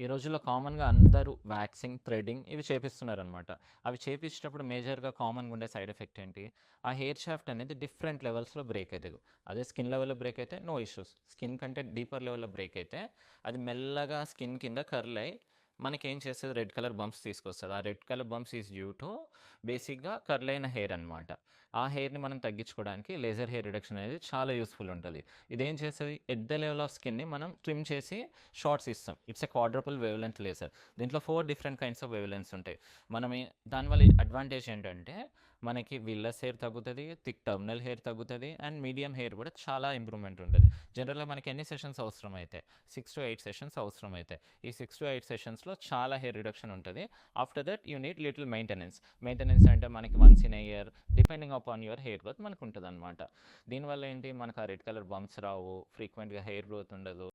ఈ రోజుల్లో కామన్‌గా అందరూ వ్యాక్సింగ్, థ్రెడింగ్ ఇవి చేపిస్తున్నారనమాట. అవి చేపించేటప్పుడు మేజర్‌గా కామన్‌గా ఉండే సైడ్ ఎఫెక్ట్ ఏంటి? ఆ హెయిర్ షాఫ్ట్ అనేది డిఫరెంట్ లెవెల్స్‌లో బ్రేక్ అయితది. అదే స్కిన్ లెవెల్‌లో బ్రేక్ అయితే నో ఇష్యూస్. స్కిన్ కంటే డీపర్ లెవెల్‌లో బ్రేక్ అయితే అది మెల్లగా స్కిన్ కింద కర్ల్ అయ్యి మనకేం చేస్తది రెడ్ కలర్ బంప్స్ తీసుకొస్తది. ఆ red colour bumps is due to బేసిక్‌గా కర్ల్ అయిన హెయిర్ అనమాట. ఆ హెయిర్‌ని మనం తగ్గించుకోవడానికి లేజర్ హెయిర్ రిడక్షన్ అనేది చాలా యూస్‌ఫుల్ ఉంటది. ఇదేం చేస్తది? ఎట్ ద లెవెల్ ఆఫ్ స్కిన్‌ని మనం ట్రిమ్ చేసి షార్ట్స్ ఇస్తాం. It's a quadruple wave length laser. దీంట్లో 4 different kinds of wave lengths ఉంటాయి. మనం దానివల్ల అడ్వాంటేజ్ ఏంటంటే మనకి విల్లస్ హెయిర్ తగ్గుతది, థిక్ టర్మినల్ హెయిర్ తగ్గుతది అండ్ మీడియం హెయిర్ కూడా చాలా ఇంప్రూవ్‌మెంట్ ఉంటది. జనరల్‌గా మనకి ఎన్ని సెషన్స్ అవసరమైతే 6-8 సెషన్స్ అవసరమైతాయి. ఈ 6-8 సెషన్స్‌లో చాలా హెయిర్ రిడక్షన్ ఉంటది. After that you need little maintenance. Maintenance అంటే మనకి once in a year depending upon your hair growth మనకు ఉంటదనమాట. దీనివల్ల ఏంటి మనకు ఆ రెడ్ కలర్ బంప్స్ రావు, ఫ్రీక్వెంట్‌గా హెయిర్ గ్రోత్ ఉండదు.